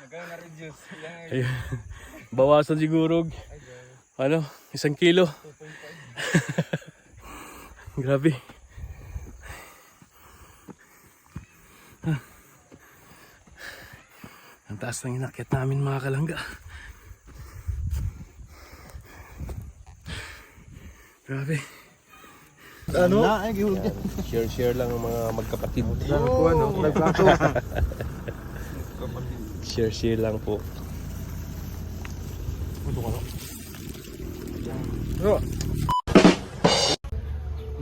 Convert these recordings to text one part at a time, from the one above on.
Magkano na-reduce? Ayun. Bawasan siguro. Ano? 1 kilo. 2.5. Grabe. Ang taas ng inakyat namin mga kalangga. Grabe. Ano? Share lang ang mga magkapatid. Share lang po.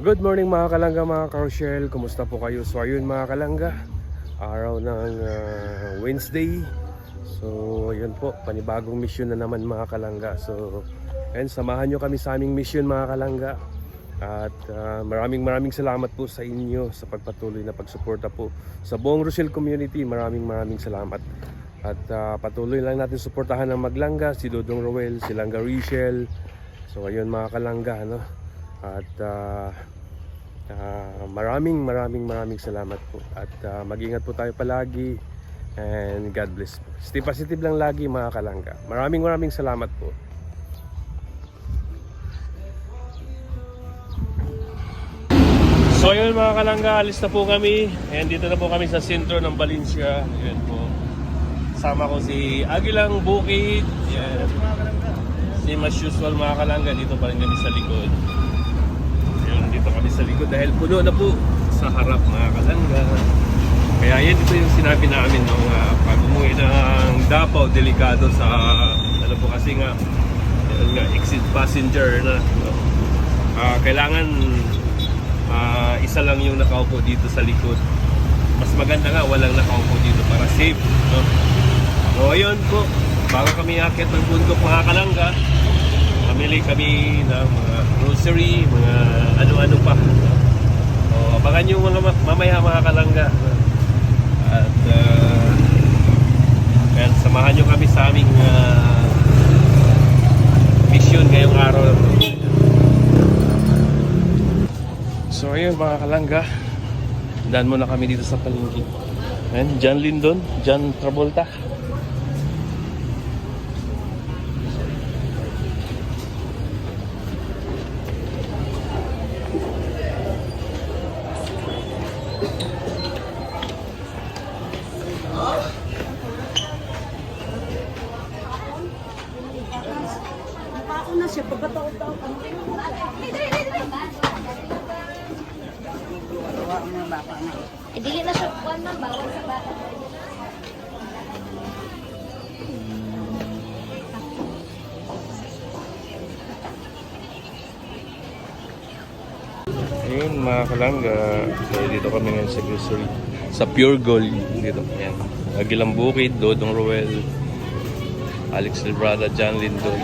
Good morning mga kalangga, mga ka-Rochelle. Kumusta po kayo? So ayun mga kalangga, araw ng Wednesday. So ayun po, panibagong mission na naman mga kalangga. So ayun, samahan nyo kami sa aming mission mga kalangga. At maraming salamat po sa inyo sa pagpatuloy na pagsuporta po sa buong Rochelle community. Maraming salamat. At patuloy lang natin suportahan ng Maglangga, si Dodong Roel, si Langga Richelle. So ayun mga kalangga, no? At maraming salamat po. At mag-ingat po tayo palagi. And God bless po. Stay positive lang lagi mga kalangga. Maraming salamat po. So ayun mga kalangga, alis na po kami. And dito na po kami sa sentro ng Valencia. Ayan po. Sama ko si Aguilang Bukid. Ayan. Same as usual mga kalangga, dito pa rin kami sa likod. Ayun, dito kami sa likod dahil puno na po sa harap mga kalangga. Kaya yan, ito yung sinabi namin nung pag umuwi ng Davao, delikado sa ano po kasi nga, exit passenger na. Kailangan isa lang yung nakaupo dito sa likod. Mas maganda nga walang nakaupo dito para safe, no? So ayun po, bago kami akit ng bundok mga kalangga, mamili kami ng mga grocery, mga ano-ano pa. So abangan nyo mga mamaya mga kalangga. At ayan, samahan nyo kami sa aming mission ngayong araw. So ayun mga kalangga, daan muna kami dito sa palengke. Ayan, John Lindon, John Travolta. Ako na siya, pagkataon-taon. Dili na siya kuwan na bawal sa bata. Ayun mga kalangga, so dito kami ngayon sa grocery. Sa Pure Gold dito. Ayan. Aguilang Bukid, Dodong Roel, Alex Librada, John Lindon.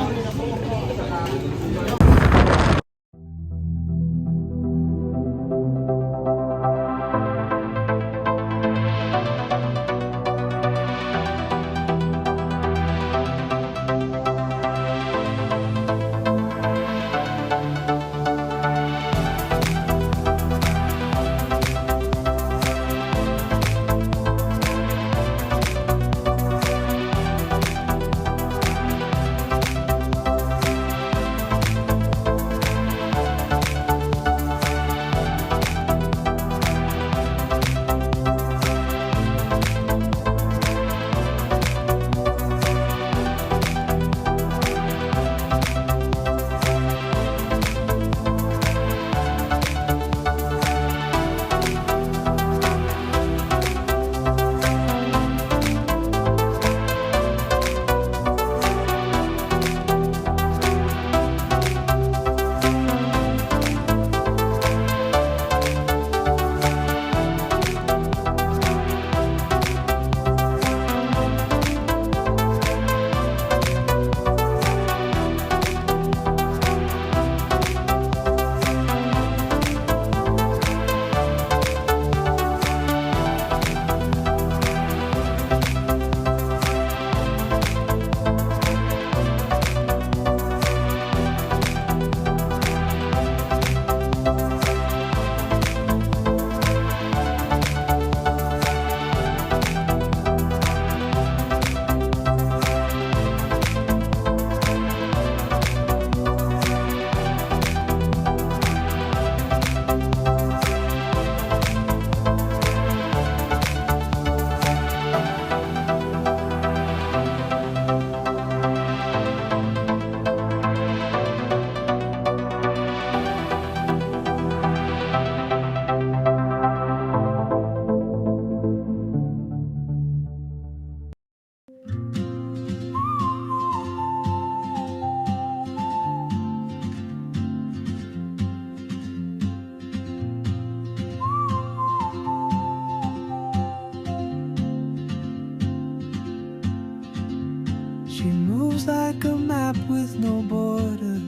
She moves like a map with no borders,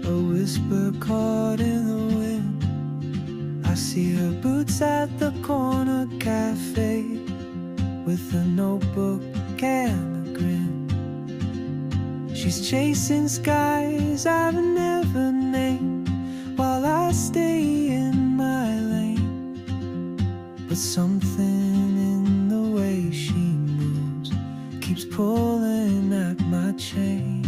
a whisper caught in the wind. I see her boots at the corner cafe with a notebook and a grin. She's chasing skies I've never named while I stay in my lane. But something in the way she moves keeps pulling at my chain.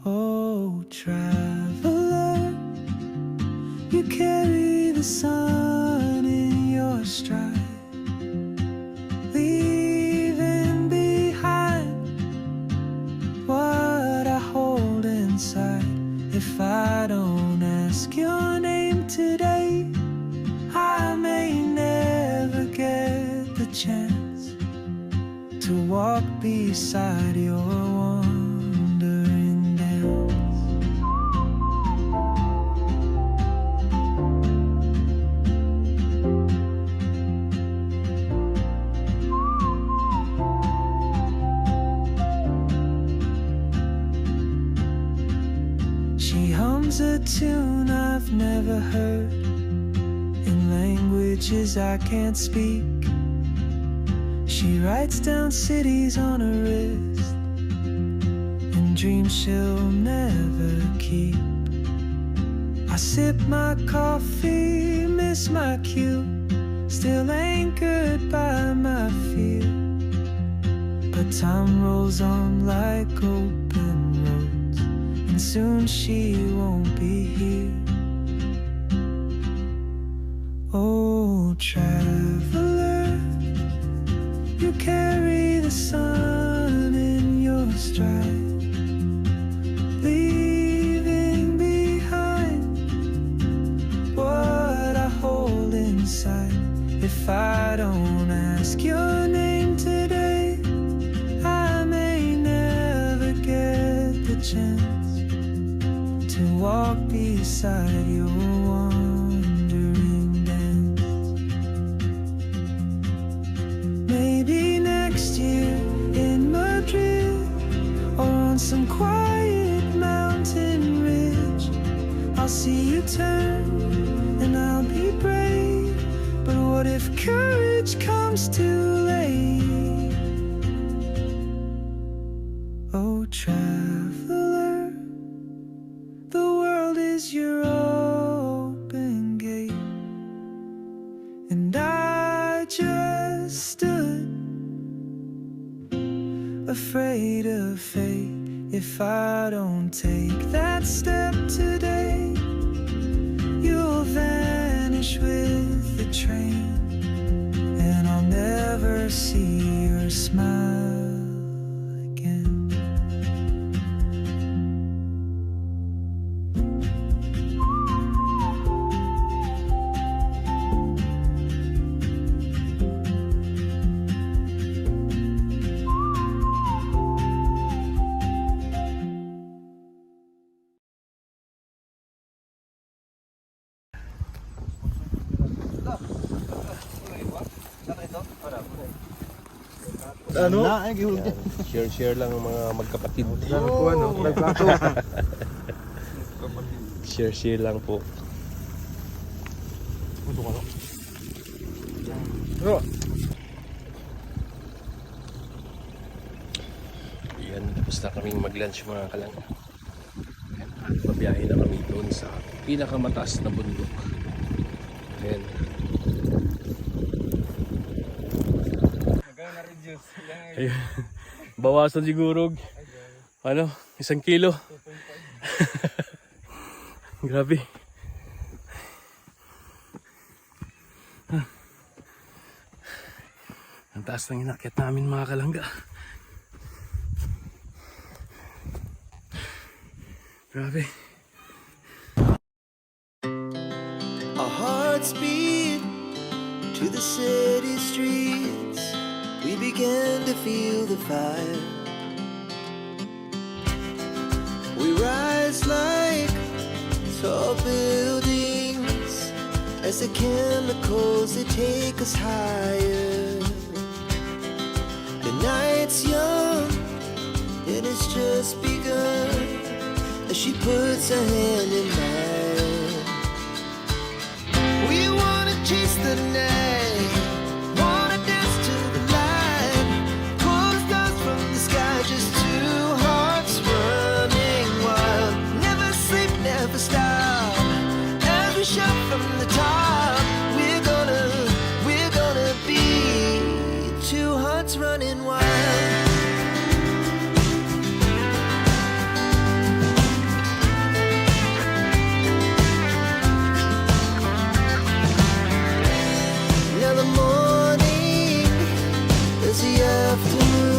Oh, traveler, you carry the sun in your stride, leaving behind what I hold inside. If I don't ask your name today, I may never get the chance to walk beside your wandering dance. She hums a tune I've never heard in languages I can't speak. She writes down cities on her wrist and dreams she'll never keep. I sip my coffee, miss my cue, still anchored by my fear. But time rolls on like open roads, and soon she won't be here. Oh, traveler, you carry the sun in your stride, leaving behind what I hold inside. If I don't ask your name today, I may never get the chance to walk beside your wandering dance. Maybe next year in Madrid, or on some quiet mountain ridge, I'll see you turn and I'll be brave. But what if courage comes too late? Oh, traveler, the world is your open gate, and I just stood afraid of fate. If I don't take that step today, you'll vanish with the train, and I'll never see your smile again. Ano? Share lang ang mga magkapatid. Nagplato. Share lang po. Yan, tapos na kaming mag-lunch mga kalangga. Mabiyahe na kami doon sa pinakamataas na bundok. Ayan. Ayun. Bawasan siguro. Ano? 1 kilo. Grabe. Ang taas ng inakyat namin mga kalangga. Grabe. Our hearts beat to the city streets. We began to feel the fire. We rise like tall buildings as the chemicals they take us higher. The night's young and it's just begun as she puts her hand in mine. We wanna chase the night, wanna dance to the light, pull the stars from the sky, just two hearts running wild. Never sleep, never stop, as we shout from the top. We're gonna be two hearts running wild. Now the morning is the afternoon.